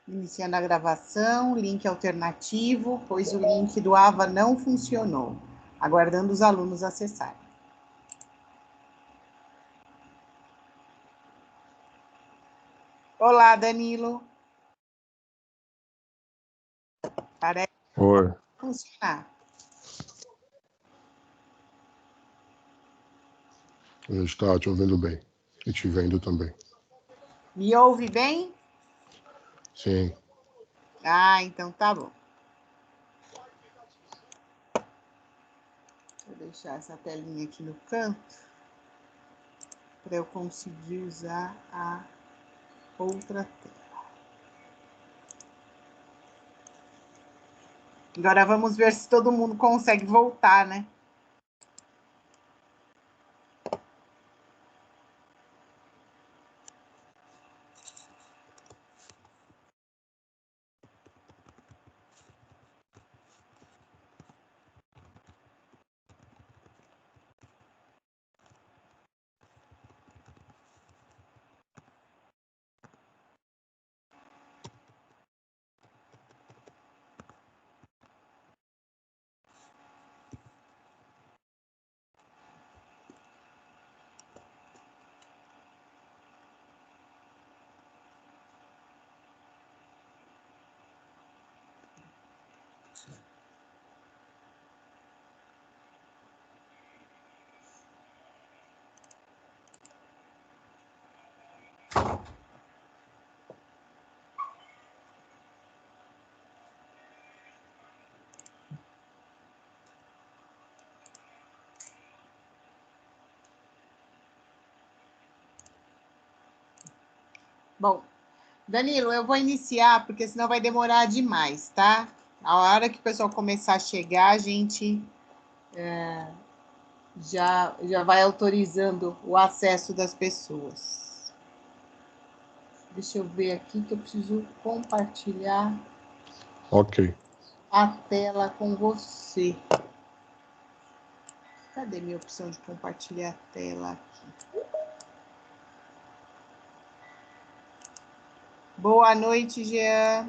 Iniciando a gravação, link alternativo, pois o link do AVA não funcionou. Aguardando os alunos acessarem. Olá, Danilo. Parece Oi. funcionar. Está te ouvindo bem. E te vendo também. Me ouve bem? Sim. Ah, então tá bom. Vou deixar essa telinha aqui no canto para eu conseguir usar a outra tela. Agora vamos ver se todo mundo consegue voltar, né? Bom, Danilo, eu vou iniciar, porque senão vai demorar demais, tá? A hora que o pessoal começar a chegar, a gente já vai autorizando o acesso das pessoas. Deixa eu ver aqui que eu preciso compartilhar a tela com você. Cadê minha opção de compartilhar a tela aqui? Boa noite, Jean.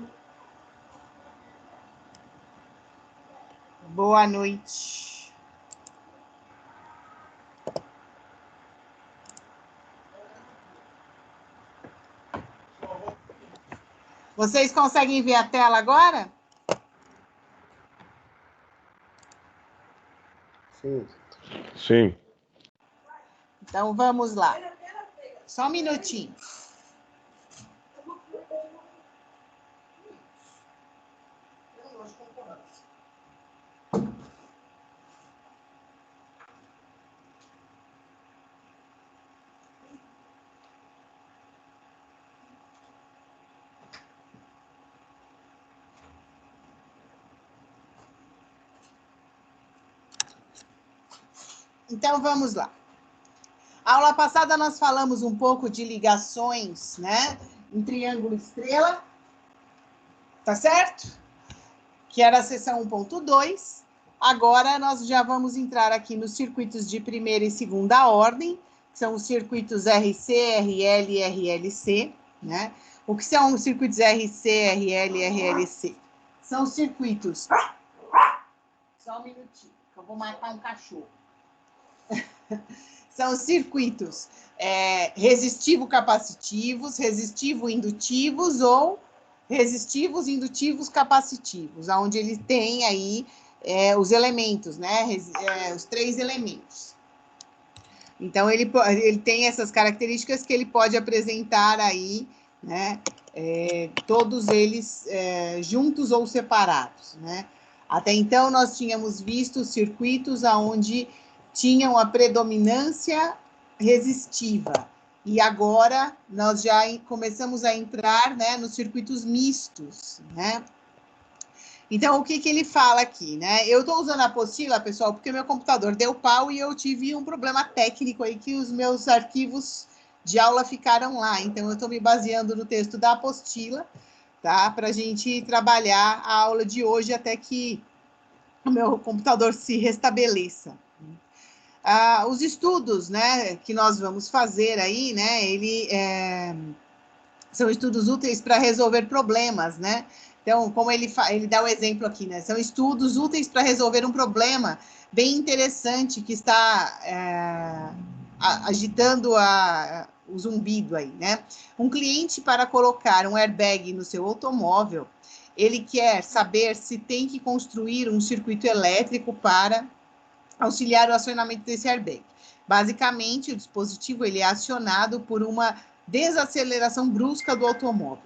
Boa noite. Vocês conseguem ver a tela agora? Sim. Sim. Então, vamos lá. Só um minutinho. Então, vamos lá. A aula passada nós falamos um pouco de ligações, né, em triângulo estrela, tá certo? Que era a seção 1.2. Agora nós já vamos entrar aqui nos circuitos de primeira e segunda ordem, que são os circuitos RC, RL e RLC, né? O que são os circuitos RC, RL e RLC? São circuitos... Só um minutinho, que eu vou matar um cachorro. São circuitos resistivo-capacitivos, resistivo-indutivos ou resistivos-indutivos capacitivos, onde ele tem aí os elementos, né? Os 3 elementos. Então, ele tem essas características que ele pode apresentar aí, né? Todos eles juntos ou separados, né? Até então, nós tínhamos visto circuitos onde tinham a predominância resistiva. E agora, nós já começamos a entrar, né, nos circuitos mistos, né? Então, o que ele fala aqui, né? Eu estou usando a apostila, pessoal, porque meu computador deu pau e eu tive um problema técnico aí que os meus arquivos de aula ficaram lá. Então, eu estou me baseando no texto da apostila, tá? Para a gente trabalhar a aula de hoje até que o meu computador se restabeleça. Os estudos, né, que nós vamos fazer aí, né, São estudos úteis para resolver problemas, né? Então, como ele dá o exemplo aqui, né? São estudos úteis para resolver um problema bem interessante que está agitando o zumbido aí, né? Um cliente, para colocar um airbag no seu automóvel, ele quer saber se tem que construir um circuito elétrico para auxiliar o acionamento desse airbag. Basicamente, o dispositivo ele é acionado por uma desaceleração brusca do automóvel.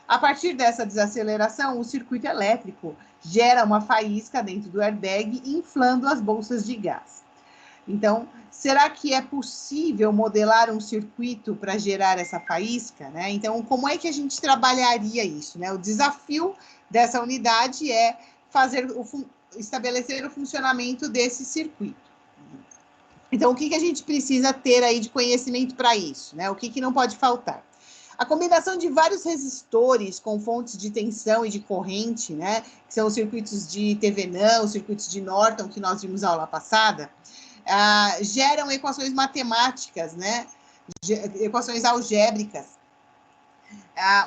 A partir dessa desaceleração, o circuito elétrico gera uma faísca dentro do airbag, inflando as bolsas de gás. Então, será que é possível modelar um circuito para gerar essa faísca, né? Então, como é que a gente trabalharia isso, né? O desafio dessa unidade é estabelecer o funcionamento desse circuito. Então, o que a gente precisa ter aí de conhecimento para isso, né? O que não pode faltar? A combinação de vários resistores com fontes de tensão e de corrente, né? Que são os circuitos de Thevenin, os circuitos de Norton, que nós vimos na aula passada, geram equações matemáticas, né? Equações algébricas.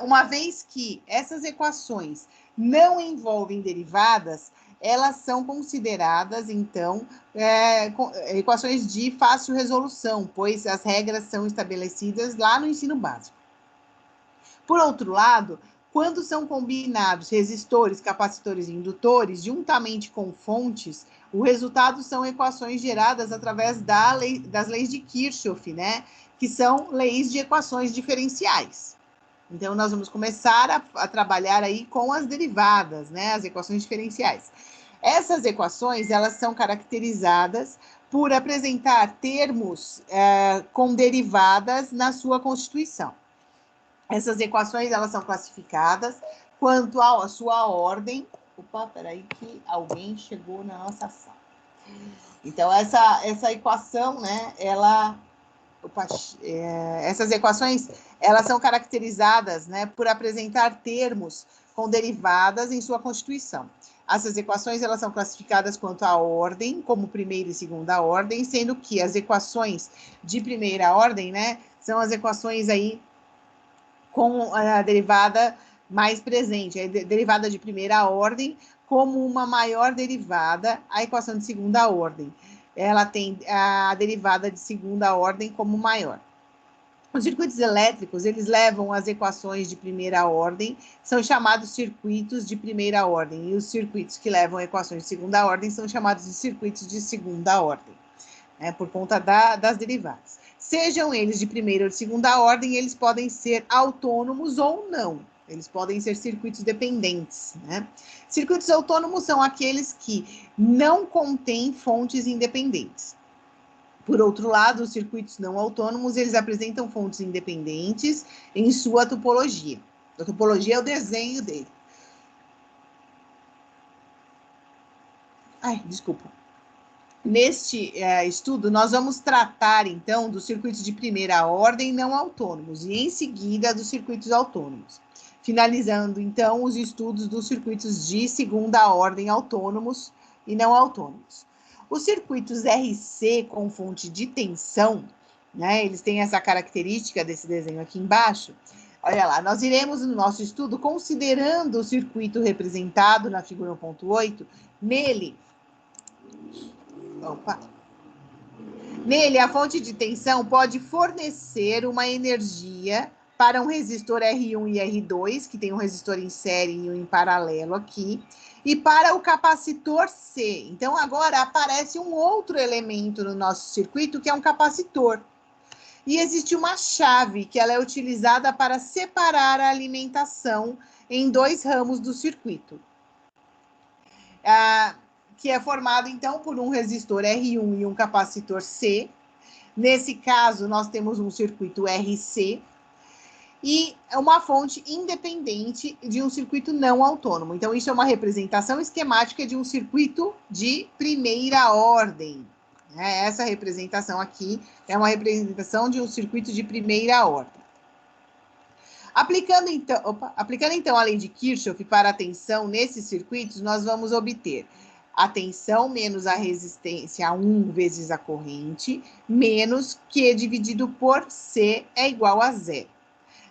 Uma vez que essas equações não envolvem derivadas, elas são consideradas, então, equações de fácil resolução, pois as regras são estabelecidas lá no ensino básico. Por outro lado, quando são combinados resistores, capacitores e indutores, juntamente com fontes, o resultado são equações geradas através das leis de Kirchhoff, né? Que são leis de equações diferenciais. Então, nós vamos começar a trabalhar aí com as derivadas, né? As equações diferenciais. Essas equações, elas são caracterizadas por apresentar termos com derivadas na sua constituição. Essas equações, elas são classificadas quanto à sua ordem. Opa, peraí que alguém chegou na nossa sala. Então, essa equação, né, essas equações, elas são caracterizadas, né, por apresentar termos com derivadas em sua constituição. Essas equações, elas são classificadas quanto à ordem, como primeira e segunda ordem, sendo que as equações de primeira ordem, né, são as equações aí com a derivada mais presente, a derivada de primeira ordem como uma maior derivada, a equação de segunda ordem. Ela tem a derivada de segunda ordem como maior. Os circuitos elétricos, eles levam as equações de primeira ordem, são chamados circuitos de primeira ordem, e os circuitos que levam equações de segunda ordem são chamados de circuitos de segunda ordem, né, por conta das derivadas. Sejam eles de primeira ou de segunda ordem, eles podem ser autônomos ou não. Eles podem ser circuitos dependentes, né? Circuitos autônomos são aqueles que não contêm fontes independentes. Por outro lado, os circuitos não autônomos, eles apresentam fontes independentes em sua topologia. A topologia é o desenho dele. Desculpa. Neste estudo, nós vamos tratar, então, dos circuitos de primeira ordem não autônomos e, em seguida, dos circuitos autônomos. Finalizando, então, os estudos dos circuitos de segunda ordem autônomos e não autônomos. Os circuitos RC com fonte de tensão, né, eles têm essa característica desse desenho aqui embaixo. Olha lá, nós iremos no nosso estudo, considerando o circuito representado na figura 1.8, nele, a fonte de tensão pode fornecer uma energia para um resistor R1 e R2, que tem um resistor em série e um em paralelo aqui, e para o capacitor C. Então, agora aparece um outro elemento no nosso circuito, que é um capacitor. E existe uma chave, que ela é utilizada para separar a alimentação em dois ramos do circuito. Que é formado, então, por um resistor R1 e um capacitor C. Nesse caso, nós temos um circuito RC e uma fonte independente de um circuito não autônomo. Então, isso é uma representação esquemática de um circuito de primeira ordem. Essa representação aqui é uma representação de um circuito de primeira ordem. Aplicando, então, a lei de Kirchhoff para a tensão nesses circuitos, nós vamos obter a tensão menos a resistência a 1 vezes a corrente, menos Q dividido por C é igual a 0.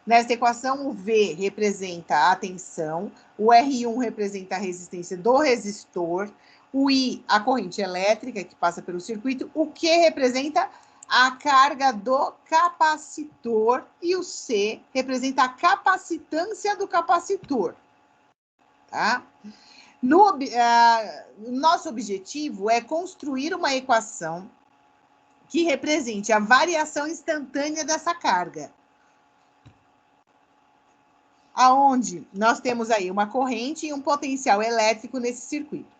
Nesta equação, o V representa a tensão, o R1 representa a resistência do resistor, o I, a corrente elétrica que passa pelo circuito, o Q representa a carga do capacitor e o C representa a capacitância do capacitor. Tá? Nosso objetivo é construir uma equação que represente a variação instantânea dessa carga. Aonde nós temos aí uma corrente e um potencial elétrico nesse circuito.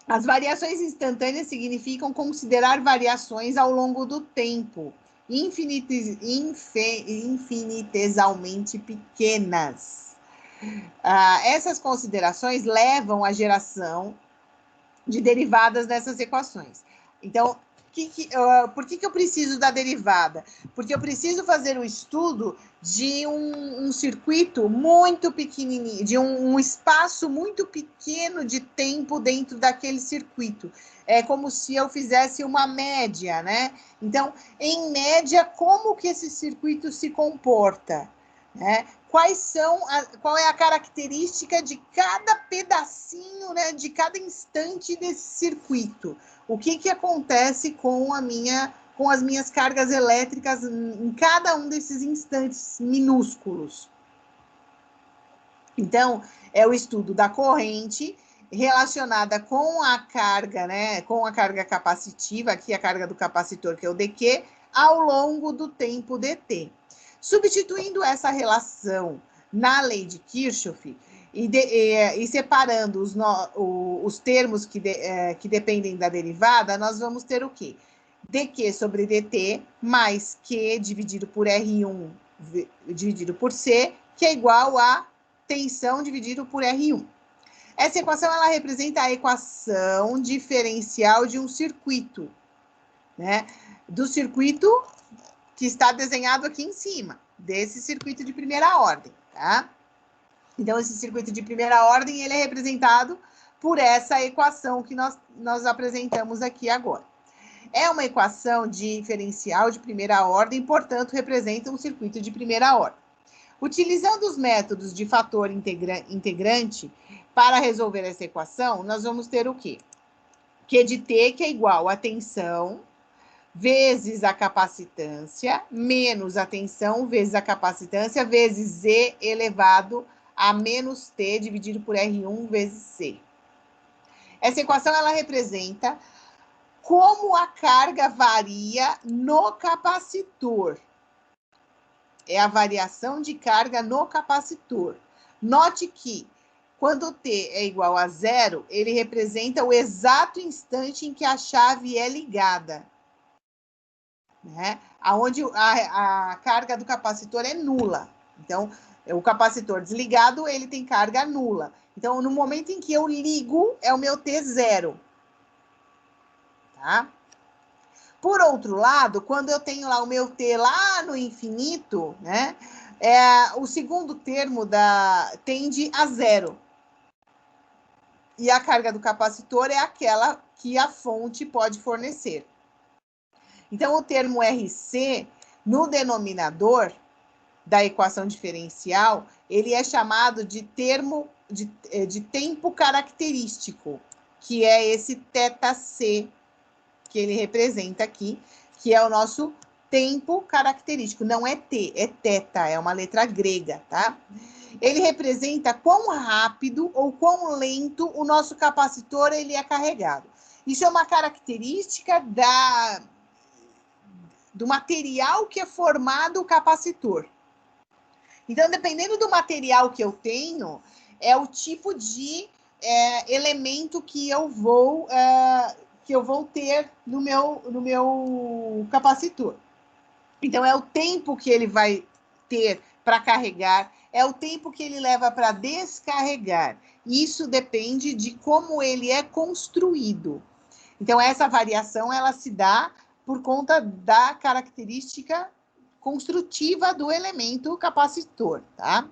As variações instantâneas significam considerar variações ao longo do tempo, infinitesimamente pequenas. Essas considerações levam à geração de derivadas dessas equações. Então, por que eu preciso da derivada? Porque eu preciso fazer o estudo de um circuito muito pequenininho, de um espaço muito pequeno de tempo dentro daquele circuito. É como se eu fizesse uma média, né? Então, em média, como que esse circuito se comporta? Né? Qual é a característica de cada pedacinho, né, de cada instante desse circuito? O que acontece com as minhas cargas elétricas em cada um desses instantes minúsculos? Então, é o estudo da corrente relacionada com a carga, né, com a carga capacitiva, aqui a carga do capacitor, que é o dQ, ao longo do tempo dt. Substituindo essa relação na lei de Kirchhoff e separando os termos que dependem da derivada, nós vamos ter o quê? dQ sobre dt mais Q dividido por R1 dividido por C, que é igual a tensão dividido por R1. Essa equação ela representa a equação diferencial de um circuito, né? Do circuito que está desenhado aqui em cima, desse circuito de primeira ordem, tá? Então, esse circuito de primeira ordem, ele é representado por essa equação que nós apresentamos aqui agora. É uma equação diferencial de primeira ordem, portanto, representa um circuito de primeira ordem. Utilizando os métodos de fator integrante para resolver essa equação, nós vamos ter o quê? Q de T, que é igual a tensão, vezes a capacitância, menos a tensão, vezes a capacitância, vezes Z elevado a menos T, dividido por R1 vezes C. Essa equação, ela representa como a carga varia no capacitor. É a variação de carga no capacitor. Note que, quando T é igual a zero, ele representa o exato instante em que a chave é ligada. Né? Onde a carga do capacitor é nula. Então, o capacitor desligado, ele tem carga nula. Então, no momento em que eu ligo, é o meu T zero. Tá? Por outro lado, quando eu tenho lá o meu T lá no infinito, né? O segundo termo tende a zero. E a carga do capacitor é aquela que a fonte pode fornecer. Então, o termo RC, no denominador da equação diferencial, ele é chamado de termo de tempo característico, que é esse θc, que ele representa aqui, que é o nosso tempo característico. Não é T, é θ, é uma letra grega, tá? Ele representa quão rápido ou quão lento o nosso capacitor ele é carregado. Isso é uma característica do material que é formado o capacitor. Então, dependendo do material que eu tenho, é o tipo de elemento que eu vou ter no meu capacitor. Então, é o tempo que ele vai ter para carregar, é o tempo que ele leva para descarregar. Isso depende de como ele é construído. Então, essa variação, ela se dá por conta da característica construtiva do elemento capacitor, tá?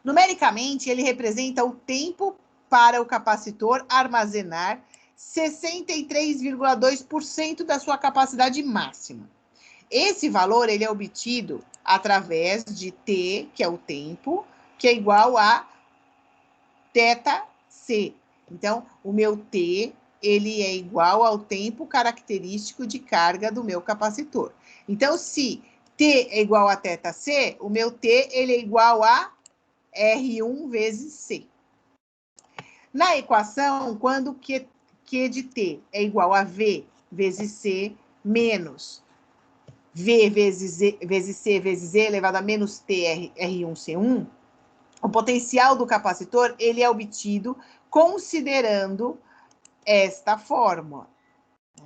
Numericamente, ele representa o tempo para o capacitor armazenar 63,2% da sua capacidade máxima. Esse valor ele é obtido através de t, que é o tempo, que é igual a θc. Então, o meu t, ele é igual ao tempo característico de carga do meu capacitor. Então, se t é igual a θc, o meu t, ele é igual a R1 vezes C. Na equação, quando Q de t é igual a V vezes C menos V vezes C vezes E elevado a menos T R1C1, o potencial do capacitor, ele é obtido considerando esta fórmula.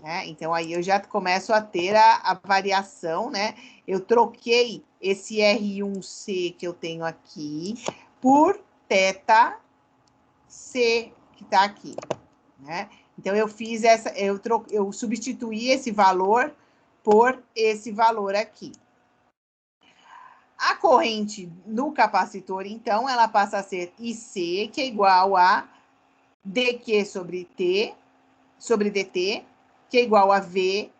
Né? Então, aí eu já começo a ter a variação, né? Eu troquei esse R1C que eu tenho aqui por θc, que está aqui. Né? Então, eu fiz essa, eu substituí esse valor por esse valor aqui. A corrente no capacitor, então, ela passa a ser IC, que é igual a dQ sobre T, sobre dt, que é igual a V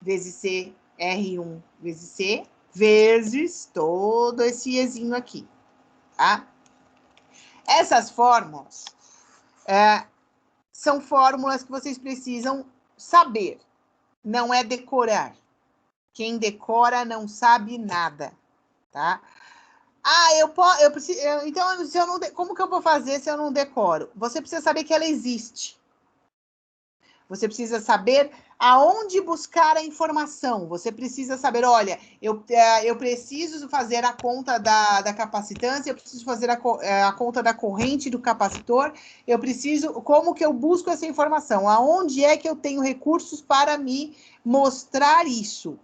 vezes C, R1 vezes C, vezes todo esse Ezinho aqui, tá? Essas fórmulas são fórmulas que vocês precisam saber, não é decorar. Quem decora não sabe nada, tá? Ah, eu preciso. Então, se eu não, como que eu vou fazer se eu não decoro? Você precisa saber que ela existe. Você precisa saber aonde buscar a informação. Você precisa saber, olha, eu preciso fazer a conta da capacitância, eu preciso fazer a conta da corrente do capacitor, eu preciso, como que eu busco essa informação? Aonde é que eu tenho recursos para me mostrar isso?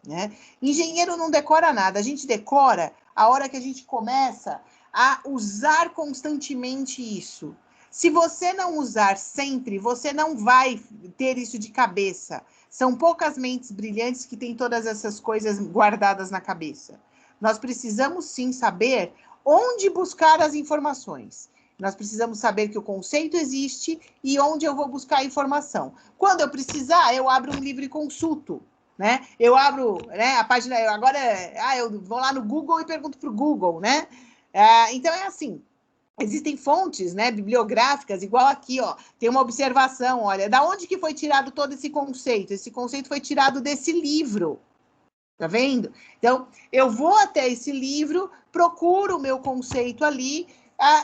Né? Engenheiro não decora nada, a gente decora a hora que a gente começa a usar constantemente isso. Se você não usar sempre, você não vai ter isso de cabeça. São poucas mentes brilhantes que têm todas essas coisas guardadas na cabeça. Nós precisamos sim saber onde buscar as informações. Nós precisamos saber que o conceito existe e onde eu vou buscar a informação. Quando eu precisar, eu abro um livro e consulto. Né? Eu abro, né, a página, eu vou lá no Google e pergunto para o Google, né? Então é assim, existem fontes, né, bibliográficas, igual aqui, ó, tem uma observação, olha, da onde que foi tirado todo esse conceito? Esse conceito foi tirado desse livro, tá vendo? Então, eu vou até esse livro, procuro o meu conceito ali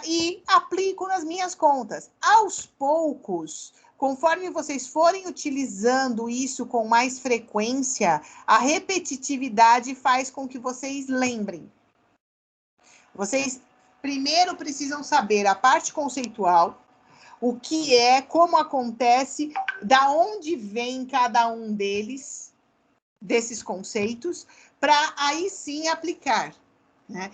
e aplico nas minhas contas. Aos poucos, conforme vocês forem utilizando isso com mais frequência, a repetitividade faz com que vocês lembrem. Vocês primeiro precisam saber a parte conceitual, o que é, como acontece, da onde vem cada um deles, desses conceitos, para aí sim aplicar. Né?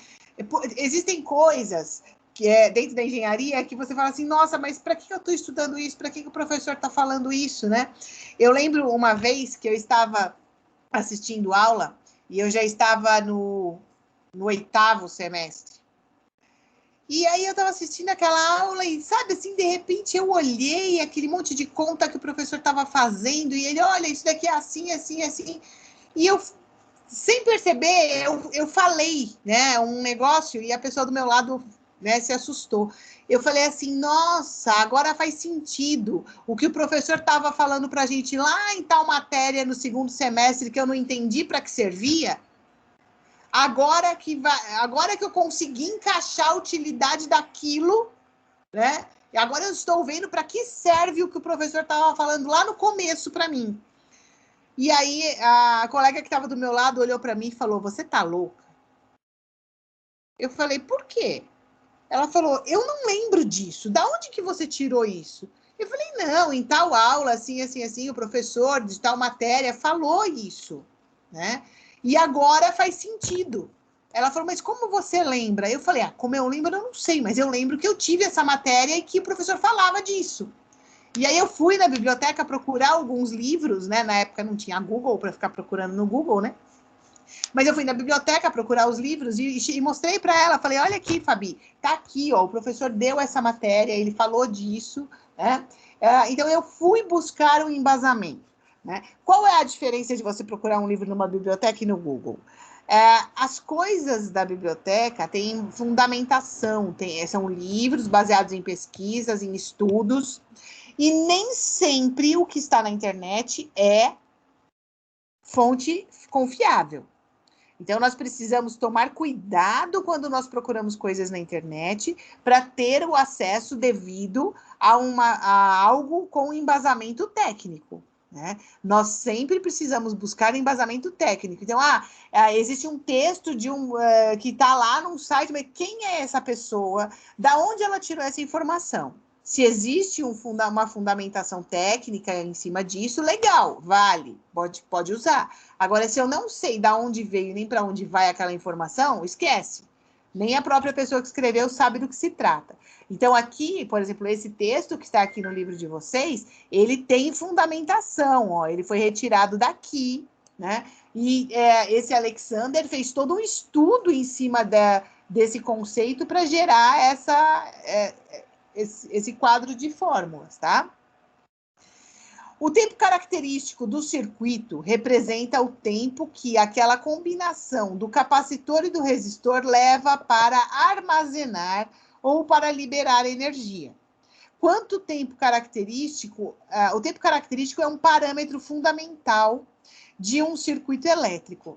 Existem coisas que dentro da engenharia que você fala assim, nossa, mas para que eu estou estudando isso? Para que o professor está falando isso? Né? Eu lembro uma vez que eu estava assistindo aula e eu já estava no 8º semestre. E aí eu estava assistindo aquela aula e, sabe, assim, de repente eu olhei aquele monte de conta que o professor estava fazendo e ele, olha, isso daqui é assim, assim, assim. E eu, sem perceber, eu falei, né, um negócio e a pessoa do meu lado, né, se assustou. Eu falei assim, nossa, agora faz sentido o que o professor estava falando para a gente lá em tal matéria no 2º semestre que eu não entendi para que servia. Agora que eu consegui encaixar a utilidade daquilo, né? E agora eu estou vendo para que serve o que o professor estava falando lá no começo para mim. E aí a colega que estava do meu lado olhou para mim e falou, você tá louca? Eu falei, por quê? Ela falou, eu não lembro disso. Da onde que você tirou isso? Eu falei, não, em tal aula, assim, assim, assim, o professor de tal matéria falou isso, né? E agora faz sentido. Ela falou, mas como você lembra? Eu falei, como eu lembro, eu não sei, mas eu lembro que eu tive essa matéria e que o professor falava disso. E aí eu fui na biblioteca procurar alguns livros, né? Na época não tinha Google para ficar procurando no Google, né? Mas eu fui na biblioteca procurar os livros e mostrei para ela, falei, olha aqui, Fabi, tá aqui, ó, o professor deu essa matéria, ele falou disso, né? Então eu fui buscar um embasamento. né? Qual é a diferença de você procurar um livro numa biblioteca e no Google? As coisas da biblioteca têm fundamentação, são livros baseados em pesquisas, em estudos, e nem sempre o que está na internet é fonte confiável. Então, nós precisamos tomar cuidado quando nós procuramos coisas na internet para ter o acesso devido a algo com embasamento técnico. Né? Nós sempre precisamos buscar embasamento técnico. Então, existe um texto que está lá num site, mas quem é essa pessoa? Da onde ela tirou essa informação? Se existe uma fundamentação técnica em cima disso, legal, vale, pode usar. Agora, se eu não sei de onde veio nem para onde vai aquela informação, esquece. Nem a própria pessoa que escreveu sabe do que se trata. Então, aqui, por exemplo, esse texto que está aqui no livro de vocês, ele tem fundamentação, ó, ele foi retirado daqui, né? E esse Alexander fez todo um estudo em cima desse conceito para gerar esse quadro de fórmulas, tá? O tempo característico do circuito representa o tempo que aquela combinação do capacitor e do resistor leva para armazenar ou para liberar energia. O tempo característico é um parâmetro fundamental de um circuito elétrico.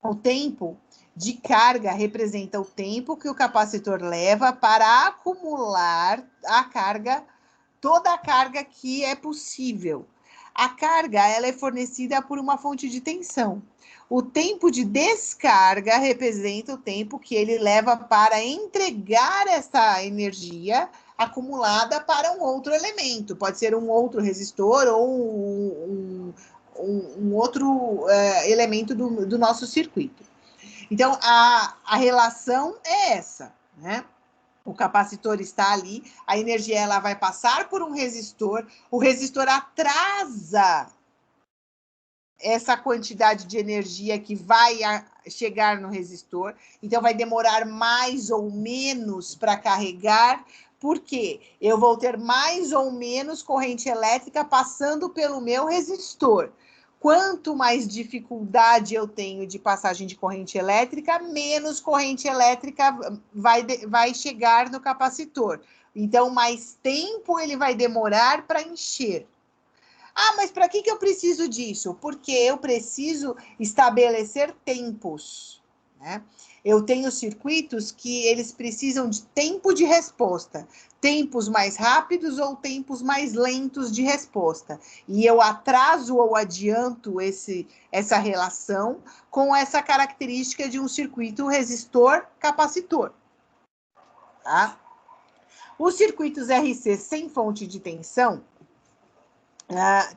O tempo de carga representa o tempo que o capacitor leva para acumular a carga, toda a carga que é possível. A carga ela é fornecida por uma fonte de tensão. O tempo de descarga representa o tempo que ele leva para entregar essa energia acumulada para um outro elemento. Pode ser um outro resistor ou um outro elemento do nosso circuito. Então, a relação é essa, né? O capacitor está ali, a energia ela vai passar por um resistor, o resistor atrasa essa quantidade de energia que vai chegar no resistor, então vai demorar mais ou menos para carregar, porque eu vou ter mais ou menos corrente elétrica passando pelo meu resistor. Quanto mais dificuldade eu tenho de passagem de corrente elétrica, menos corrente elétrica vai chegar no capacitor. Então, mais tempo ele vai demorar para encher. Mas para que eu preciso disso? Porque eu preciso estabelecer tempos, né? Eu tenho circuitos que eles precisam de tempo de resposta, tempos mais rápidos ou tempos mais lentos de resposta. E eu atraso ou adianto essa relação com essa característica de um circuito resistor-capacitor. Tá? Os circuitos RC sem fonte de tensão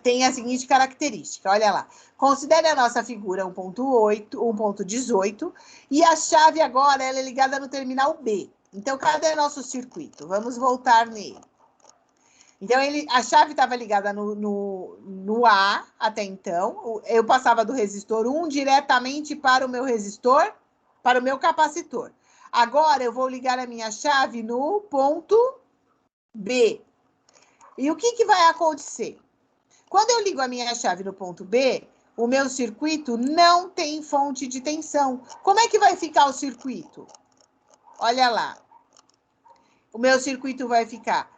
tem a seguinte característica, olha lá. Considere a nossa figura 1.18 e a chave agora ela é ligada no terminal B. Então, cadê nosso circuito? Vamos voltar nele. Então, a chave estava ligada no A até então. Eu passava do resistor 1 diretamente para o meu resistor, para o meu capacitor. Agora, eu vou ligar a minha chave no ponto B. E o que vai acontecer? Quando eu ligo a minha chave no ponto B, o meu circuito não tem fonte de tensão. Como é que vai ficar o circuito? Olha lá. O meu circuito vai ficar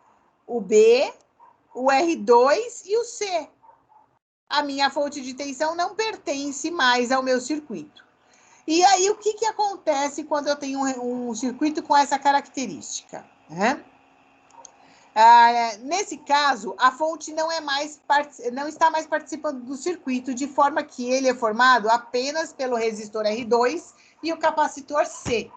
o B, o R2 e o C. A minha fonte de tensão não pertence mais ao meu circuito. E aí, o que acontece quando eu tenho um circuito com essa característica? Nesse caso, a fonte não está mais participando do circuito, de forma que ele é formado apenas pelo resistor R2 e o capacitor C.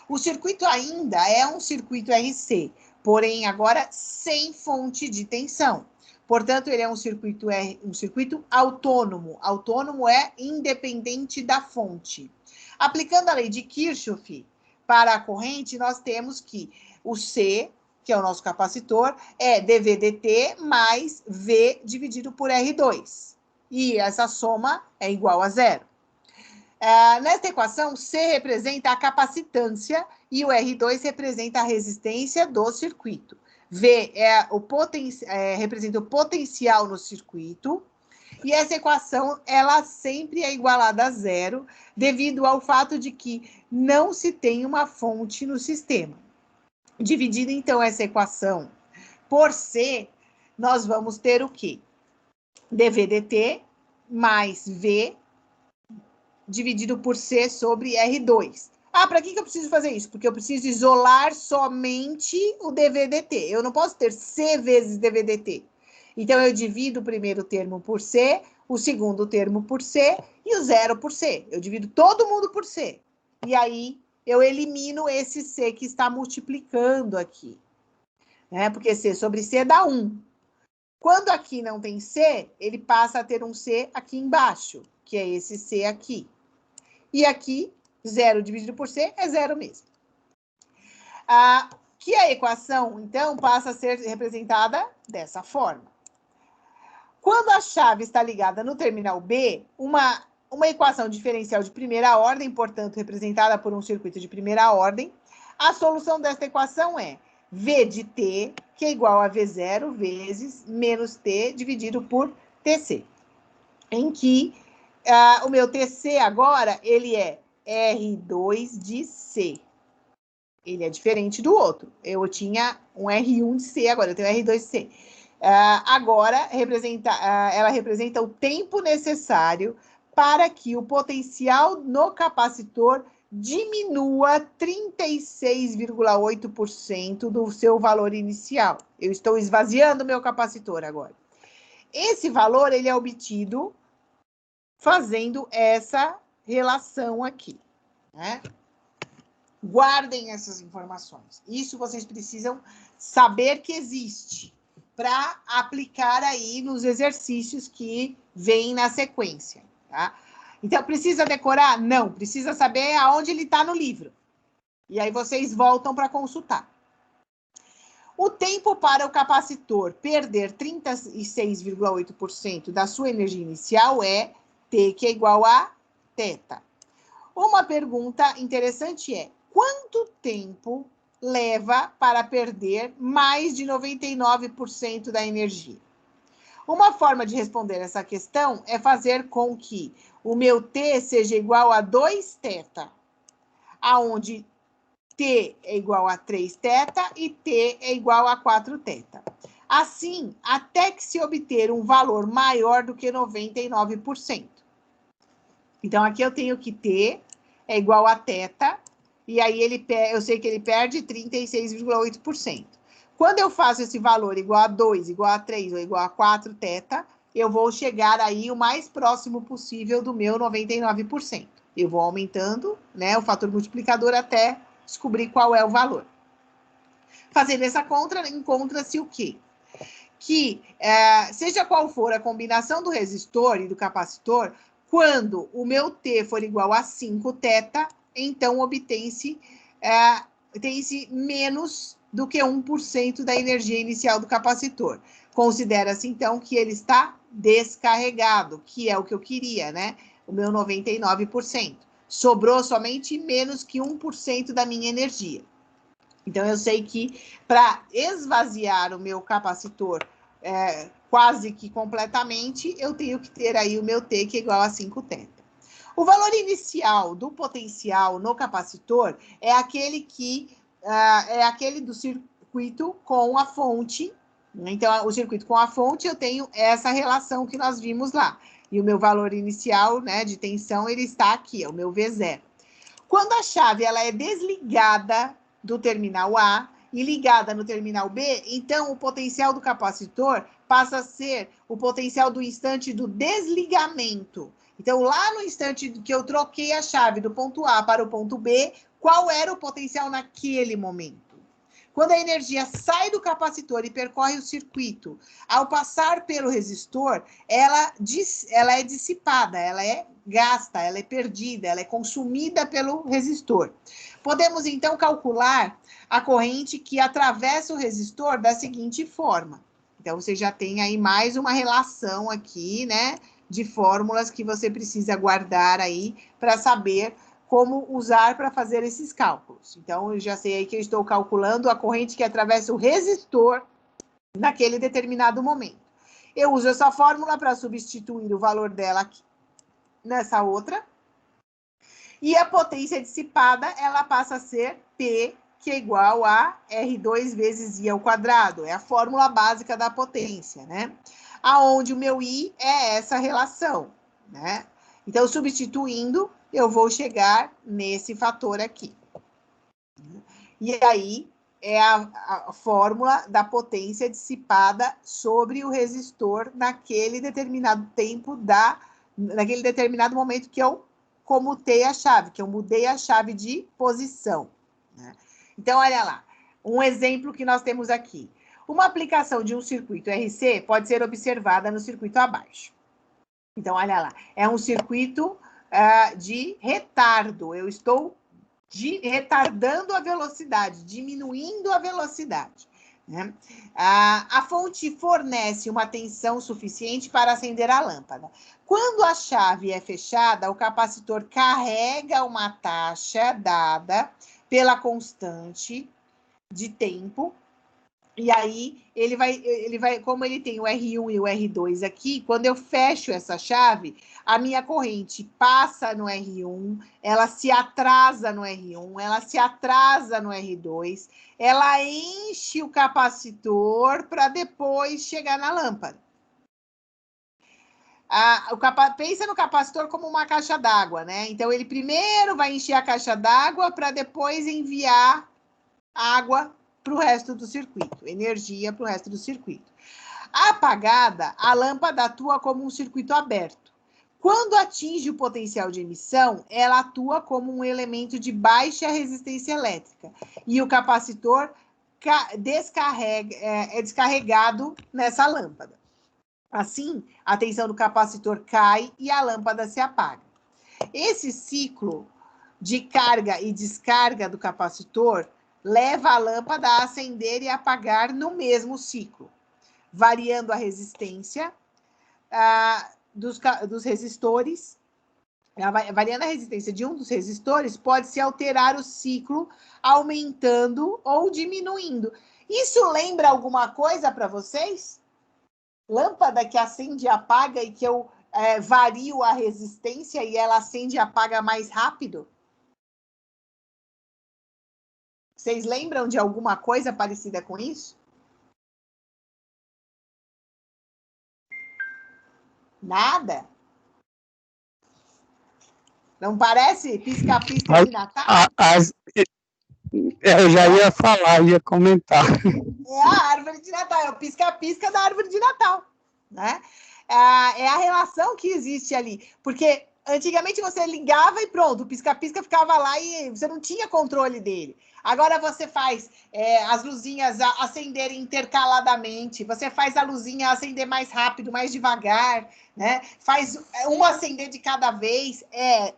O circuito ainda é um circuito RC, porém agora sem fonte de tensão. Portanto, ele é um circuito autônomo. Autônomo é independente da fonte. Aplicando a lei de Kirchhoff para a corrente, nós temos que o C, que é o nosso capacitor, é dV/dt mais V dividido por R2. E essa soma é igual a zero. Nesta equação, C representa a capacitância e o R2 representa a resistência do circuito. V representa o potencial no circuito E essa equação, ela sempre é igualada a zero, devido ao fato de que não se tem uma fonte no sistema. Dividindo, então, essa equação por C, nós vamos ter o quê? dV dt mais V dividido por C sobre R2. Ah, para que eu preciso fazer isso? Porque eu preciso isolar somente o dV dt. Eu não posso ter C vezes dV dt. Então, eu divido o primeiro termo por C, o segundo termo por C e o zero por C. Eu divido todo mundo por C. E aí, eu elimino esse C que está multiplicando aqui. Né? Porque C sobre C dá 1. Quando aqui não tem C, ele passa a ter um C aqui embaixo, que é esse C aqui. E aqui, 0 dividido por C é 0 mesmo. Que a equação, então, passa a ser representada dessa forma. Quando a chave está ligada no terminal B, uma equação diferencial de primeira ordem, portanto, representada por um circuito de primeira ordem, a solução desta equação é V de T, que é igual a V0 vezes menos T dividido por TC. Em que o meu TC agora, ele é R2 de C. Ele é diferente do outro. Eu tinha um R1 de C, agora eu tenho R2 de C. Agora, ela representa o tempo necessário para que o potencial no capacitor diminua 36,8% do seu valor inicial. Eu estou esvaziando o meu capacitor agora. Esse valor, ele é obtido fazendo essa relação aqui, né? Guardem essas informações. Isso vocês precisam saber que existe para aplicar aí nos exercícios que vêm na sequência, tá? Então, precisa decorar? Não. Precisa saber aonde ele está no livro. E aí vocês voltam para consultar. O tempo para o capacitor perder 36,8% da sua energia inicial é T, que é igual a θ. Uma pergunta interessante é: quanto tempo leva para perder mais de 99% da energia? Uma forma de responder essa questão é fazer com que o meu T seja igual a 2θ, aonde T é igual a 3θ e T é igual a 4θ. Assim, até que se obter um valor maior do que 99%. Então, aqui eu tenho que T é igual a θ, e aí eu sei que ele perde 36,8%. Quando eu faço esse valor igual a 2, igual a 3 ou igual a 4θ, eu vou chegar aí o mais próximo possível do meu 99%. Eu vou aumentando, né, o fator multiplicador até descobrir qual é o valor. Fazendo essa conta, encontra-se o quê? Que, seja qual for a combinação do resistor e do capacitor, quando o meu T for igual a 5θ, então obtém-se menos do que 1% da energia inicial do capacitor. Considera-se, então, que ele está descarregado, que é o que eu queria, né? O meu 99%. Sobrou somente menos que 1% da minha energia. Então, eu sei que para esvaziar o meu capacitor quase que completamente, eu tenho que ter aí o meu T, que é igual a 5θ. O valor inicial do potencial no capacitor é aquele do circuito com a fonte. Então, o circuito com a fonte, eu tenho essa relação que nós vimos lá. E o meu valor inicial, né, de tensão, ele está aqui, é o meu V0. Quando a chave ela é desligada do terminal A e ligada no terminal B, então o potencial do capacitor passa a ser o potencial do instante do desligamento. Então, lá no instante que eu troquei a chave do ponto A para o ponto B, qual era o potencial naquele momento? Quando a energia sai do capacitor e percorre o circuito, ao passar pelo resistor, ela é dissipada, ela é gasta, ela é perdida, ela é consumida pelo resistor. Podemos, então, calcular a corrente que atravessa o resistor da seguinte forma. Então, você já tem aí mais uma relação aqui, né, de fórmulas que você precisa guardar aí para saber como usar para fazer esses cálculos. Então, eu já sei aí que eu estou calculando a corrente que atravessa o resistor naquele determinado momento. Eu uso essa fórmula para substituir o valor dela aqui nessa outra. E a potência dissipada, ela passa a ser P, que é igual a R2 vezes I ao quadrado. É a fórmula básica da potência, né? Aonde o meu I é essa relação, né? Então, substituindo, eu vou chegar nesse fator aqui. E aí, é a fórmula da potência dissipada sobre o resistor naquele determinado tempo, naquele determinado momento que eu comutei a chave, que eu mudei a chave de posição, né? Então, olha lá, um exemplo que nós temos aqui. Uma aplicação de um circuito RC pode ser observada no circuito abaixo. Então, olha lá, é um circuito de retardo. Eu estou retardando a velocidade, diminuindo a velocidade, né? A fonte fornece uma tensão suficiente para acender a lâmpada. Quando a chave é fechada, o capacitor carrega uma taxa dada pela constante de tempo. E aí, ele vai, como ele tem o R1 e o R2 aqui, quando eu fecho essa chave, a minha corrente passa no R1, ela se atrasa no R1, ela se atrasa no R2, ela enche o capacitor para depois chegar na lâmpada. Pensa no capacitor como uma caixa d'água, né? Então, ele primeiro vai encher a caixa d'água para depois enviar água para o resto do circuito, energia para o resto do circuito. Apagada, a lâmpada atua como um circuito aberto. Quando atinge o potencial de emissão, ela atua como um elemento de baixa resistência elétrica e o capacitor é descarregado nessa lâmpada. Assim, a tensão do capacitor cai e a lâmpada se apaga. Esse ciclo de carga e descarga do capacitor leva a lâmpada a acender e apagar no mesmo ciclo, variando a resistência dos resistores. Variando a resistência de um dos resistores, pode-se alterar o ciclo, aumentando ou diminuindo. Isso lembra alguma coisa para vocês? Lâmpada que acende e apaga e que eu vario a resistência e ela acende e apaga mais rápido? Vocês lembram de alguma coisa parecida com isso? Nada? Não parece pisca-pisca de Natal? Eu já ia falar, ia comentar. É a árvore de Natal, é o pisca-pisca da árvore de Natal, né? É a relação que existe ali, porque antigamente você ligava e pronto, o pisca-pisca ficava lá e você não tinha controle dele. Agora você faz as luzinhas acenderem intercaladamente, você faz a luzinha acender mais rápido, mais devagar, né? Faz uma acender de cada vez. É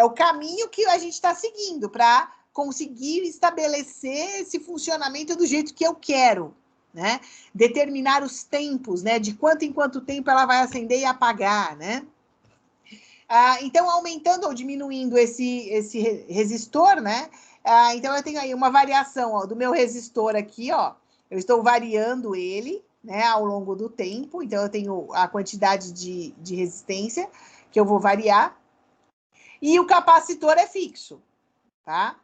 o caminho que a gente está seguindo para conseguir estabelecer esse funcionamento do jeito que eu quero, né? Determinar os tempos, né? De quanto em quanto tempo ela vai acender e apagar, né? Então, aumentando ou diminuindo esse resistor, né? Então, eu tenho aí uma variação do meu resistor aqui, ó. Eu estou variando ele, né, ao longo do tempo. Então, eu tenho a quantidade de resistência que eu vou variar. E o capacitor é fixo, tá?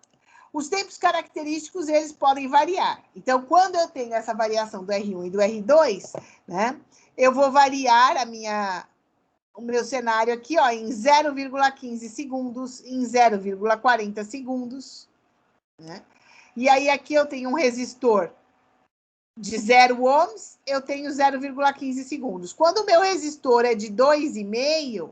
Os tempos característicos, eles podem variar. Então, quando eu tenho essa variação do R1 e do R2, né, eu vou variar o meu cenário aqui, ó, em 0,15 segundos, em 0,40 segundos, né? E aí, aqui eu tenho um resistor de 0 ohms, eu tenho 0,15 segundos. Quando o meu resistor é de 2,5,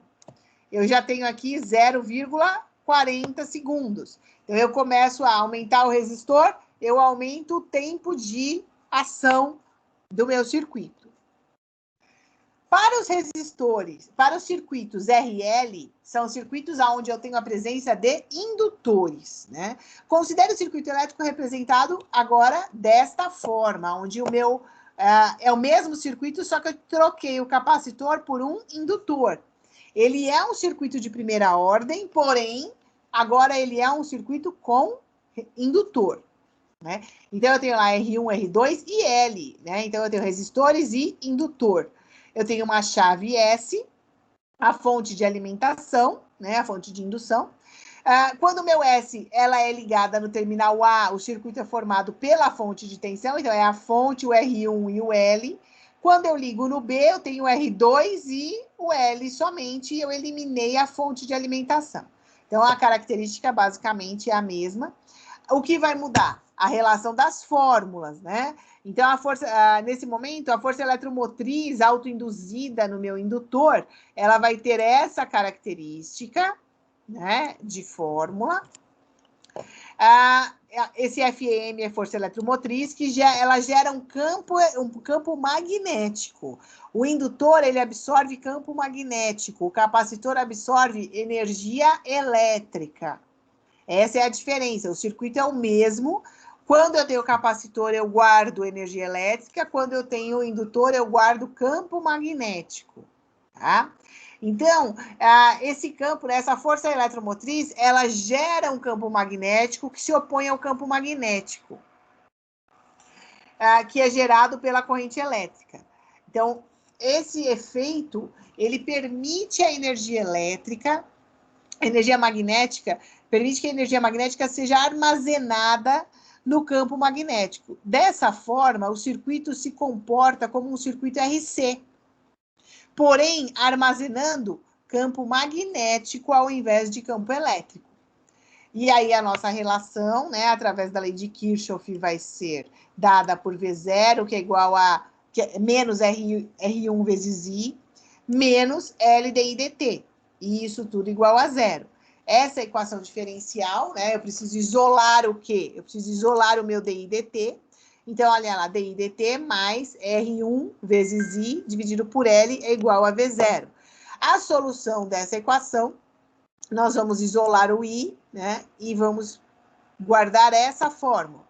eu já tenho aqui 0,40 segundos. Então, eu começo a aumentar o resistor, eu aumento o tempo de ação do meu circuito. Para os resistores, para os circuitos RL, são circuitos onde eu tenho a presença de indutores, né? Considere o circuito elétrico representado agora desta forma, onde o meu é o mesmo circuito, só que eu troquei o capacitor por um indutor. Ele é um circuito de primeira ordem, porém, agora ele é um circuito com indutor, né? Então, eu tenho lá R1, R2 e L, né? Então, eu tenho resistores e indutor. eu tenho uma chave S, a fonte de alimentação, né, a fonte de indução. Quando o meu S ela é ligada no terminal A, o circuito é formado pela fonte de tensão, então é a fonte, o R1 e o L. Quando eu ligo no B, eu tenho o R2 e o L somente, e eu eliminei a fonte de alimentação. Então, a característica basicamente é a mesma. O que vai mudar? A relação das fórmulas, né? Então, nesse momento, a força eletromotriz autoinduzida no meu indutor, ela vai ter essa característica, né, de fórmula. Esse FEM é força eletromotriz, que ela gera um campo magnético. O indutor, ele absorve campo magnético, o capacitor absorve energia elétrica. Essa é a diferença, o circuito é o mesmo. Quando eu tenho capacitor, eu guardo energia elétrica, quando eu tenho indutor, eu guardo campo magnético, tá? Então, esse campo, essa força eletromotriz, ela gera um campo magnético que se opõe ao campo magnético, que é gerado pela corrente elétrica. Então, esse efeito, ele permite a energia elétrica, energia magnética, permite que a energia magnética seja armazenada no campo magnético. Dessa forma, o circuito se comporta como um circuito RC, porém armazenando campo magnético ao invés de campo elétrico. E aí a nossa relação, né, através da lei de Kirchhoff, vai ser dada por V0, que é igual a menos R1 vezes I, menos LDI dt. E isso tudo igual a zero. Essa equação diferencial, né, eu preciso isolar o quê? Eu preciso isolar o meu DI dt. Então, olha lá, DI dt mais R1 vezes I dividido por L é igual a V0. A solução dessa equação, nós vamos isolar o I, né, e vamos guardar essa fórmula.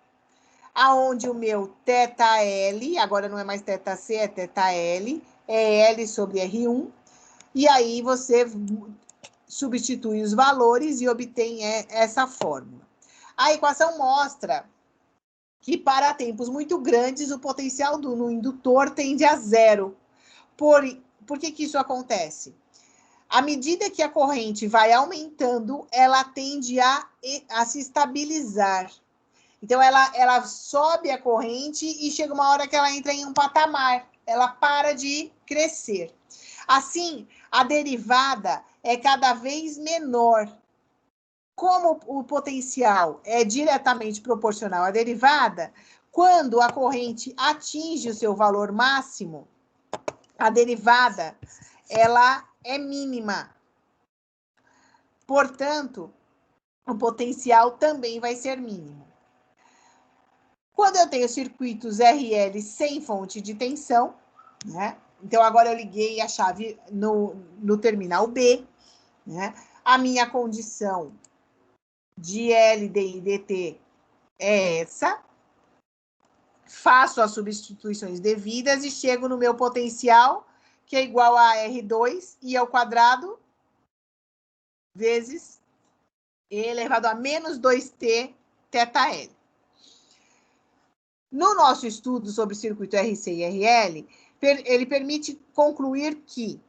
Aonde o meu θL, agora não é mais θC, é θL, é L sobre R1. E aí você substitui os valores e obtém essa fórmula. A equação mostra que para tempos muito grandes o potencial no indutor tende a zero. Por que isso acontece? À medida que a corrente vai aumentando, ela tende a se estabilizar. Então, ela sobe a corrente e chega uma hora que ela entra em um patamar. Ela para de crescer. Assim, a derivada é cada vez menor. Como o potencial é diretamente proporcional à derivada, quando a corrente atinge o seu valor máximo, a derivada ela é mínima. Portanto, o potencial também vai ser mínimo. Quando eu tenho circuitos RL sem fonte de tensão, né? Então, agora eu liguei a chave no terminal B, né? A minha condição de LDI dt é essa. Faço as substituições devidas e chego no meu potencial, que é igual a R2 I ao quadrado vezes E elevado a menos 2T θL. No nosso estudo sobre circuito RC e RL, ele permite concluir que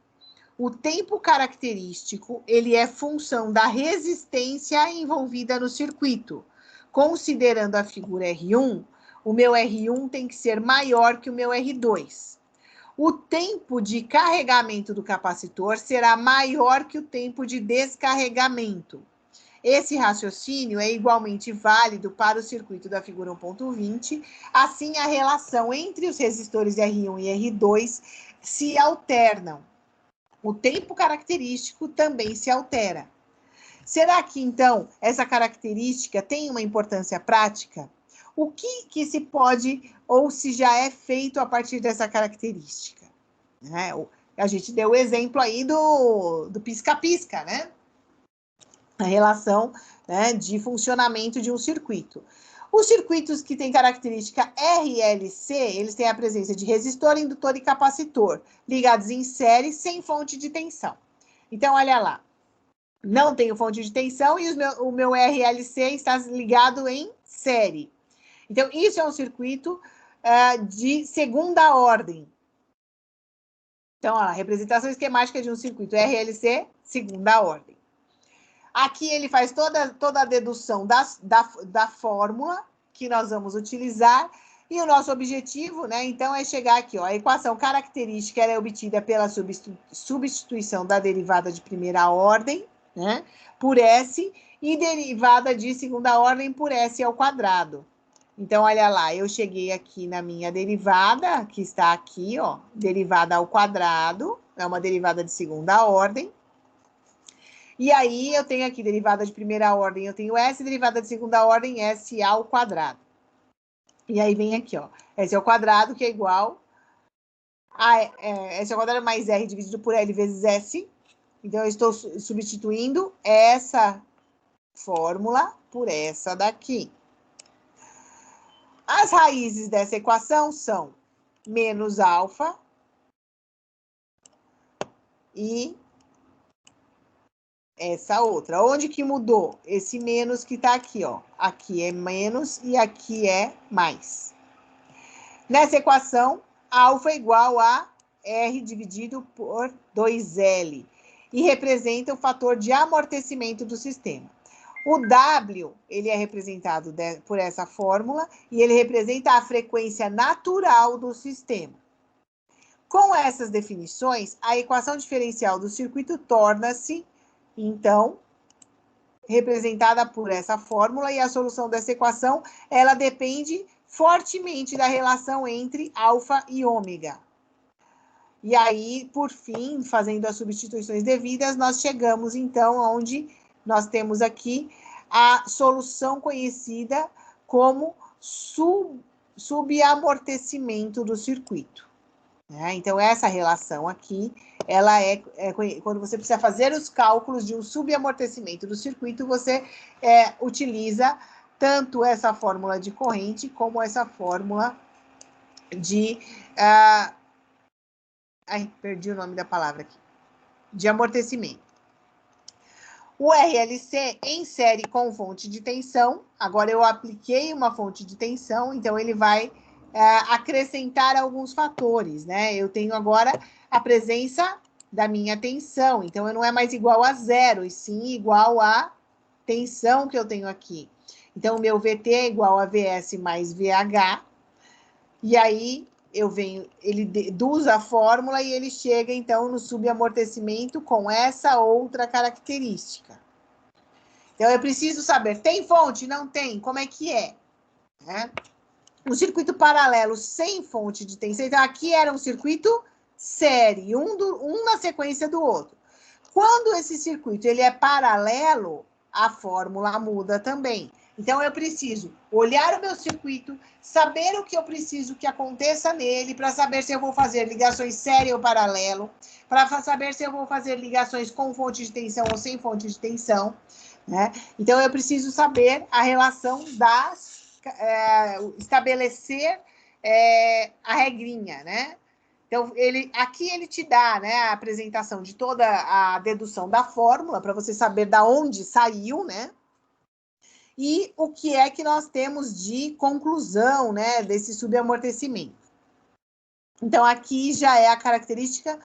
o tempo característico ele é função da resistência envolvida no circuito. Considerando a figura R1, o meu R1 tem que ser maior que o meu R2. O tempo de carregamento do capacitor será maior que o tempo de descarregamento. Esse raciocínio é igualmente válido para o circuito da figura 1.20, assim a relação entre os resistores R1 e R2 se alternam. O tempo característico também se altera. Será que, então, essa característica tem uma importância prática? O que se pode ou se já é feito a partir dessa característica? Né? A gente deu o exemplo aí do pisca-pisca, né? A relação, né, de funcionamento de um circuito. Os circuitos que têm característica RLC, eles têm a presença de resistor, indutor e capacitor, ligados em série, sem fonte de tensão. Então, olha lá. Não tenho fonte de tensão e o meu RLC está ligado em série. Então, isso é um circuito de segunda ordem. Então, a representação esquemática de um circuito RLC, segunda ordem. Aqui ele faz toda a dedução da fórmula que nós vamos utilizar, e o nosso objetivo, né, então, é chegar aqui, ó, a equação característica ela é obtida pela substituição da derivada de primeira ordem, né, por S, e derivada de segunda ordem por S ao quadrado. Então, olha lá, eu cheguei aqui na minha derivada, que está aqui, ó, derivada ao quadrado, é uma derivada de segunda ordem. E aí, eu tenho aqui derivada de primeira ordem, eu tenho S, derivada de segunda ordem, S ao quadrado. E aí vem aqui, ó, S ao quadrado, que é igual a S ao quadrado mais R dividido por L vezes S. Então, eu estou substituindo essa fórmula por essa daqui. As raízes dessa equação são menos alfa e essa outra. Onde que mudou? Esse menos que está aqui, ó. Aqui é menos e aqui é mais. Nessa equação, alfa é igual a R dividido por 2L e representa o fator de amortecimento do sistema. O W, ele é representado por essa fórmula e ele representa a frequência natural do sistema. Com essas definições, a equação diferencial do circuito torna-se, então, representada por essa fórmula, e a solução dessa equação, ela depende fortemente da relação entre alfa e ômega. E aí, por fim, fazendo as substituições devidas, nós chegamos, então, onde nós temos aqui a solução conhecida como subamortecimento do circuito. Então, essa relação aqui, ela quando você precisa fazer os cálculos de um subamortecimento do circuito, você utiliza tanto essa fórmula de corrente como essa fórmula de... perdi o nome da palavra aqui. De amortecimento. O RLC em série com fonte de tensão. Agora, eu apliquei uma fonte de tensão, então ele vai acrescentar alguns fatores, né? Eu tenho agora a presença da minha tensão, então, não é mais igual a zero, e sim igual à tensão que eu tenho aqui. Então, o meu VT é igual a VS mais VH, e aí ele deduz a fórmula e ele chega, então, no subamortecimento com essa outra característica. Então, eu preciso saber, tem fonte? Não tem? Como é que é? Um circuito paralelo sem fonte de tensão. Então, aqui era um circuito série, um na sequência do outro. Quando esse circuito ele é paralelo, a fórmula muda também. Então, eu preciso olhar o meu circuito, saber o que eu preciso que aconteça nele, para saber se eu vou fazer ligações série ou paralelo, para saber se eu vou fazer ligações com fonte de tensão ou sem fonte de tensão, né? Então, eu preciso saber a relação estabelecer a regrinha, né? Então, aqui ele te dá, né, a apresentação de toda a dedução da fórmula, para você saber da onde saiu, né? E o que é que nós temos de conclusão, né, desse subamortecimento. Então, aqui já é a característica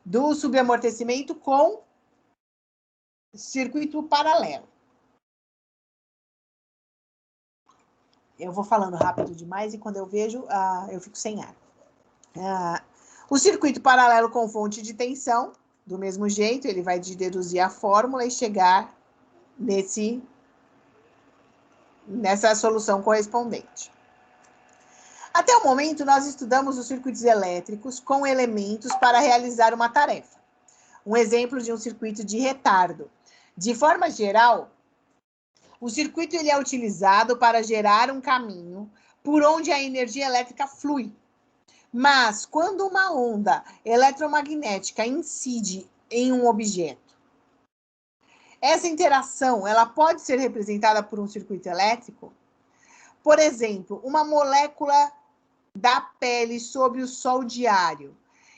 do subamortecimento com circuito paralelo. Eu vou falando rápido demais e quando eu vejo, eu fico sem ar. O circuito paralelo com fonte de tensão, do mesmo jeito, ele vai deduzir a fórmula e chegar nessa solução correspondente. Até o momento, nós estudamos os circuitos elétricos com elementos para realizar uma tarefa. Um exemplo de um circuito de retardo. De forma geral, o circuito ele é utilizado para gerar um caminho por onde a energia elétrica flui. Mas, quando uma onda eletromagnética incide em um objeto, essa interação ela pode ser representada por um circuito elétrico. Por exemplo, uma molécula da pele sobre o sol diário.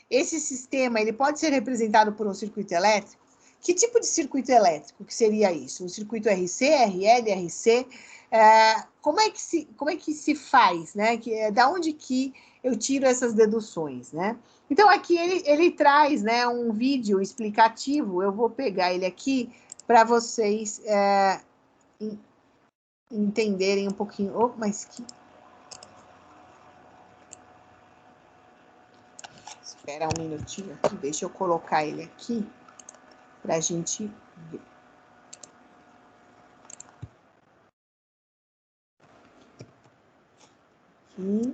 Esse sistema ele pode ser representado por um circuito elétrico? Que tipo de circuito elétrico que seria isso? Um circuito RC, RL, RC? Como é que se faz, né? Da onde que eu tiro essas deduções, né? Então, aqui ele traz, né, um vídeo explicativo, eu vou pegar ele aqui para vocês entenderem um pouquinho. Oh, mas que... Espera um minutinho aqui, deixa eu colocar ele aqui para a gente ver. Aqui.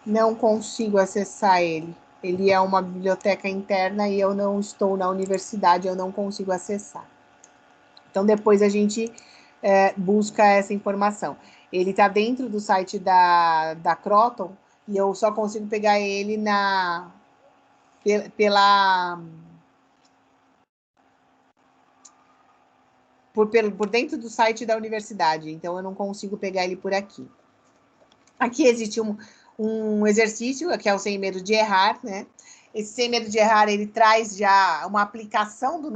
Não consigo acessar ele. Ele é uma biblioteca interna e eu não estou na universidade, eu não consigo acessar. Então, depois a gente busca essa informação. Ele está dentro do site da Croton e eu só consigo pegar ele por dentro do site da universidade. Então, eu não consigo pegar ele por aqui. Aqui existe um exercício, que é o Sem Medo de Errar, né? Esse Sem Medo de Errar, ele traz já uma aplicação da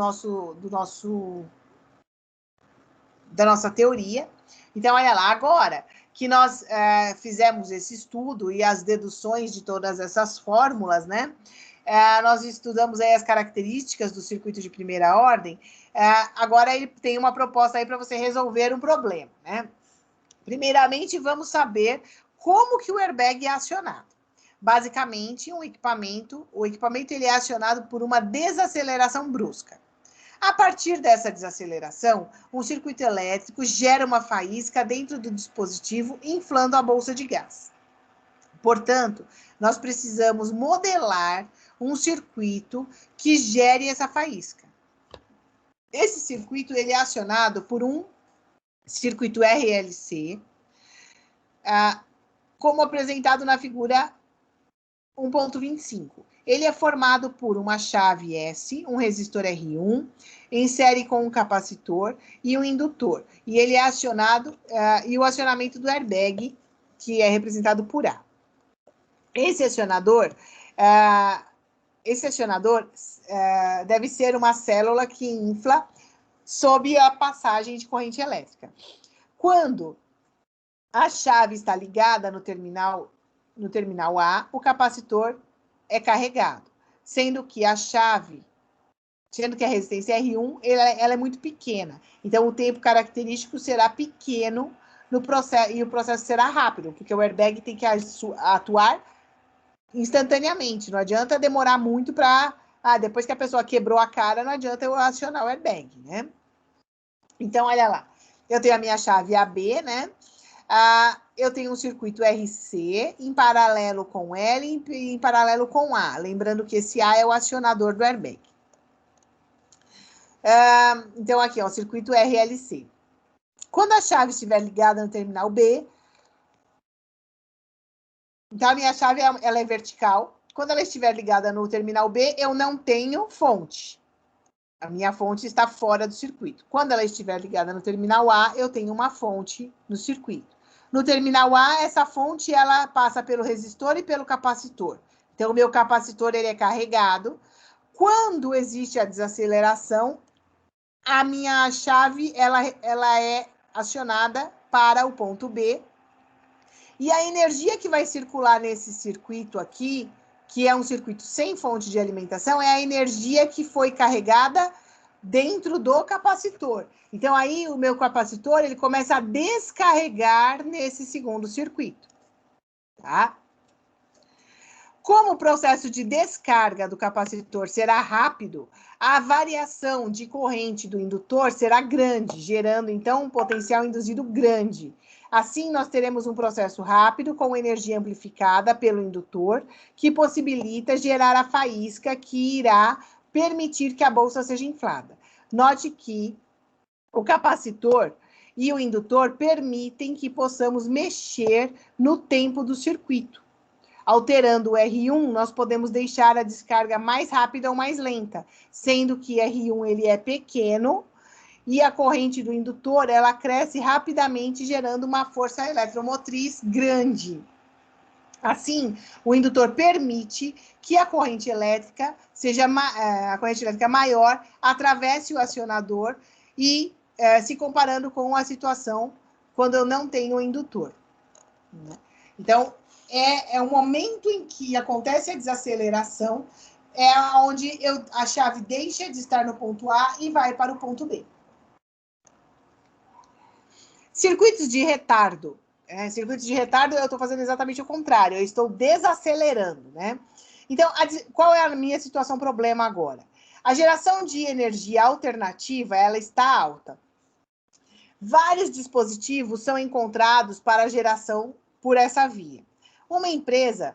nossa teoria. Então, olha lá, agora que nós fizemos esse estudo e as deduções de todas essas fórmulas, né? Nós estudamos aí as características do circuito de primeira ordem. Agora ele tem uma proposta aí para você resolver um problema, né? Primeiramente, vamos saber como que o airbag é acionado. Basicamente, o equipamento ele é acionado por uma desaceleração brusca. A partir dessa desaceleração, um circuito elétrico gera uma faísca dentro do dispositivo, inflando a bolsa de gás. Portanto, nós precisamos modelar um circuito que gere essa faísca. Esse circuito ele é acionado por um circuito RLC, como apresentado na figura 1.25. Ele é formado por uma chave S, um resistor R1, em série com um capacitor e um indutor. E ele é acionado, e o acionamento do airbag, que é representado por A. Esse acionador deve ser uma célula que infla sob a passagem de corrente elétrica. Quando a chave está ligada no terminal A, o capacitor é carregado, sendo que a resistência R1 ela é muito pequena. Então, o tempo característico será pequeno no processo, e o processo será rápido, porque o airbag tem que atuar instantaneamente. Não adianta demorar muito para... depois que a pessoa quebrou a cara, não adianta eu acionar o airbag, né? Então, olha lá. Eu tenho a minha chave AB, né? Eu tenho um circuito RC em paralelo com L e em paralelo com A. Lembrando que esse A é o acionador do airbag. Então, aqui, ó, o circuito RLC. Quando a chave estiver ligada no terminal B, então a minha chave ela é vertical. Quando ela estiver ligada no terminal B, eu não tenho fonte. A minha fonte está fora do circuito. Quando ela estiver ligada no terminal A, eu tenho uma fonte no circuito. No terminal A, essa fonte ela passa pelo resistor e pelo capacitor. Então, o meu capacitor ele é carregado. Quando existe a desaceleração, a minha chave ela é acionada para o ponto B. E a energia que vai circular nesse circuito aqui, que é um circuito sem fonte de alimentação, é a energia que foi carregada dentro do capacitor. Então, aí o meu capacitor, ele começa a descarregar nesse segundo circuito, tá? Como o processo de descarga do capacitor será rápido, a variação de corrente do indutor será grande, gerando, então, um potencial induzido grande. Assim, nós teremos um processo rápido com energia amplificada pelo indutor, que possibilita gerar a faísca que irá permitir que a bolsa seja inflada. Note que o capacitor e o indutor permitem que possamos mexer no tempo do circuito. Alterando o R1, nós podemos deixar a descarga mais rápida ou mais lenta, sendo que R1 ele é pequeno e a corrente do indutor ela cresce rapidamente, gerando uma força eletromotriz grande. Assim, o indutor permite que a corrente elétrica maior atravesse o acionador e se comparando com a situação quando eu não tenho indutor. Então, é o momento em que acontece a desaceleração, é onde a chave deixa de estar no ponto A e vai para o ponto B. Circuitos de retardo. Circuitos de retardo, eu estou fazendo exatamente o contrário, eu estou desacelerando, né? Então, qual é a minha situação problema agora? A geração de energia alternativa, ela está alta. Vários dispositivos são encontrados para a geração por essa via. Uma empresa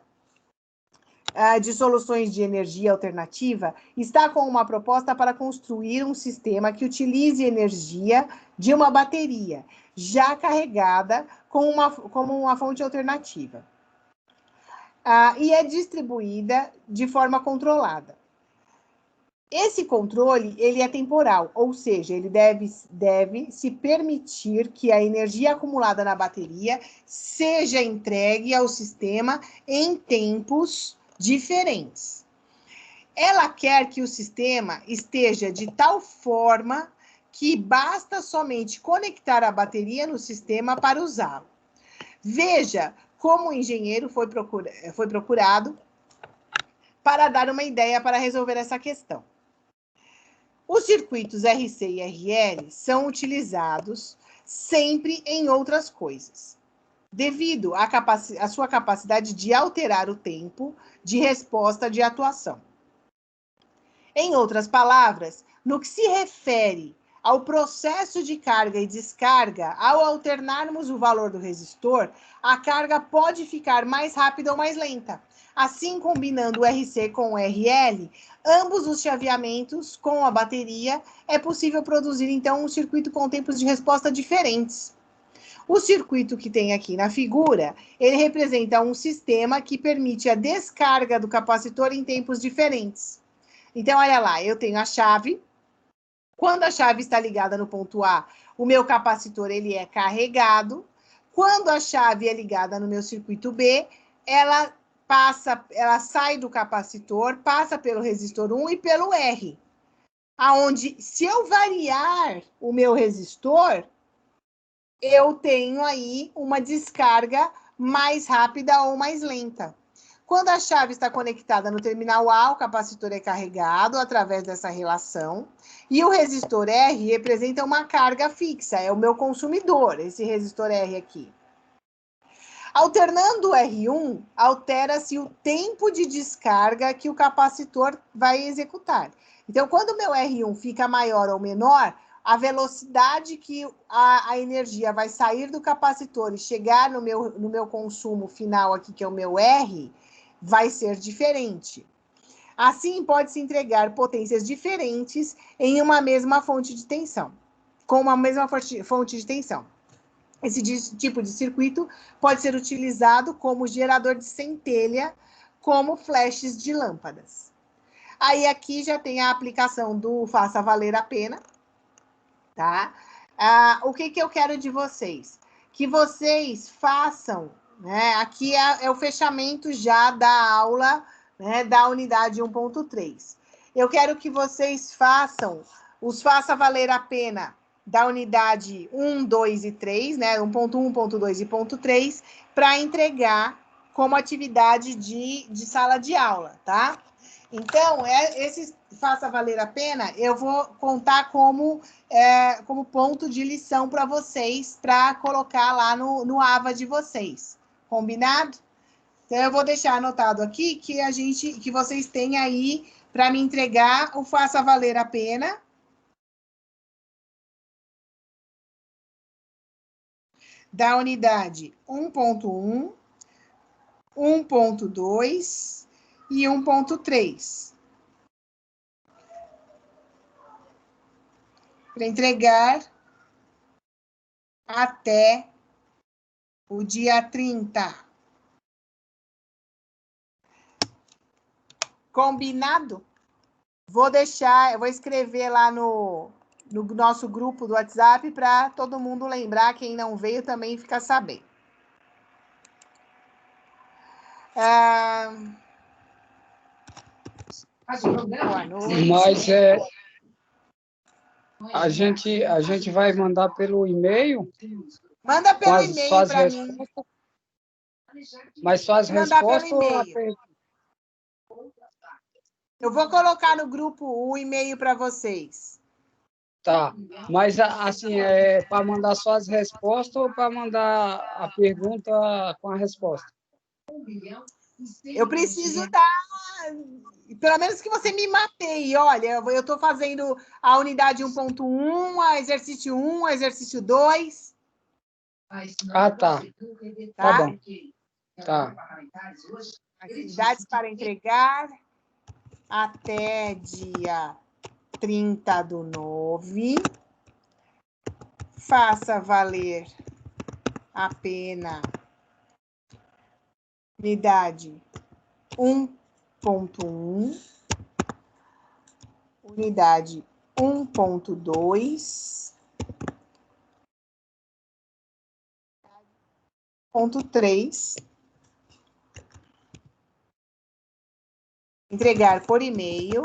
de soluções de energia alternativa está com uma proposta para construir um sistema que utilize energia de uma bateria já carregada como uma fonte alternativa. E é distribuída de forma controlada. Esse controle, ele é temporal, ou seja, ele deve se permitir que a energia acumulada na bateria seja entregue ao sistema em tempos diferentes. Ela quer que o sistema esteja de tal forma que basta somente conectar a bateria no sistema para usá-lo. Veja como o engenheiro foi procurado para dar uma ideia para resolver essa questão. Os circuitos RC e RL são utilizados sempre em outras coisas, devido à sua capacidade de alterar o tempo de resposta de atuação. Em outras palavras, no que se refere ao processo de carga e descarga, ao alternarmos o valor do resistor, a carga pode ficar mais rápida ou mais lenta. Assim, combinando o RC com o RL, ambos os chaveamentos com a bateria, é possível produzir, então, um circuito com tempos de resposta diferentes. O circuito que tem aqui na figura, ele representa um sistema que permite a descarga do capacitor em tempos diferentes. Então, olha lá, eu tenho a chave. Quando a chave está ligada no ponto A, o meu capacitor ele é carregado. Quando a chave é ligada no meu circuito B, ela sai do capacitor, passa pelo resistor 1 e pelo R. Aonde, se eu variar o meu resistor, eu tenho aí uma descarga mais rápida ou mais lenta. Quando a chave está conectada no terminal A, o capacitor é carregado através dessa relação, e o resistor R representa uma carga fixa, é o meu consumidor, esse resistor R aqui. Alternando o R1, altera-se o tempo de descarga que o capacitor vai executar. Então, quando o meu R1 fica maior ou menor, a velocidade que a energia vai sair do capacitor e chegar no meu consumo final aqui, que é o meu R, vai ser diferente. Assim, pode-se entregar potências diferentes em uma mesma fonte de tensão, com uma mesma fonte de tensão. Esse tipo de circuito pode ser utilizado como gerador de centelha, como flashes de lâmpadas. Aí aqui já tem a aplicação do faça valer a pena, tá? O que eu quero de vocês? Que vocês façam, né? Aqui é o fechamento já da aula, né, da unidade 1.3. Eu quero que vocês façam os faça valer a pena da unidade 1, 2 e 3, né? 1.1, 1.2 e 1.3, para entregar como atividade de sala de aula, tá? Então, esse faça valer a pena, eu vou contar como ponto de lição para vocês, para colocar lá no AVA de vocês. Combinado? Então, eu vou deixar anotado aqui que vocês têm aí para me entregar o faça valer a pena. Da unidade 1.1, 1.2 e 1.3. Para entregar até o dia 30. Combinado? Eu vou escrever lá no nosso grupo do WhatsApp para todo mundo lembrar, quem não veio também ficar sabendo. Boa noite. Mas a gente vai mandar pelo e-mail? Manda pelo e-mail para mim. Mas só as Mandar pelo respostas ou a e-mail. pergunta? Eu vou colocar no grupo o e-mail para vocês. Tá. Mas, assim, para mandar só as respostas ou para mandar a pergunta com a resposta? Eu preciso dar, pelo menos que você me mapeie. Olha, eu estou fazendo a unidade 1.1, a exercício 1, a exercício 2. Ah, tá. Tá bom. Tá. Atividades para entregar até dia 30/9. Faça valer a pena unidade 1.1, unidade 1.2, 1.3. Entregar por e-mail.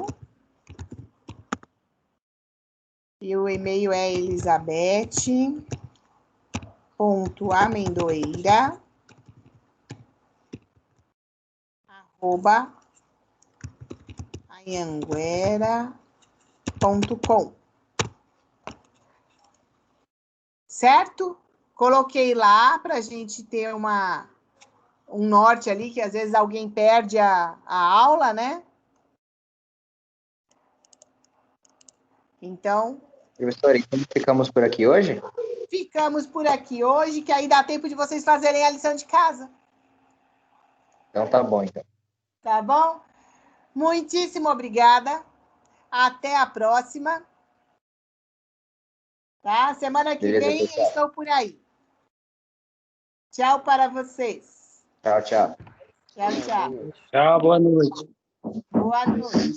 E o e-mail é elizabeth.amendoeira@anhanguera.com. Certo? Coloquei lá para a gente ter um norte ali, que às vezes alguém perde a aula, né? Então, Professora, então ficamos por aqui hoje? ficamos por aqui hoje, que aí dá tempo de vocês fazerem a lição de casa. Então tá bom, então. Tá bom? Muitíssimo obrigada. Até a próxima. Tá? Semana que Beleza, vem eu pessoal. estou por aí. Tchau para vocês. Tchau, tchau. Tchau, tchau. Tchau, boa noite. Boa noite.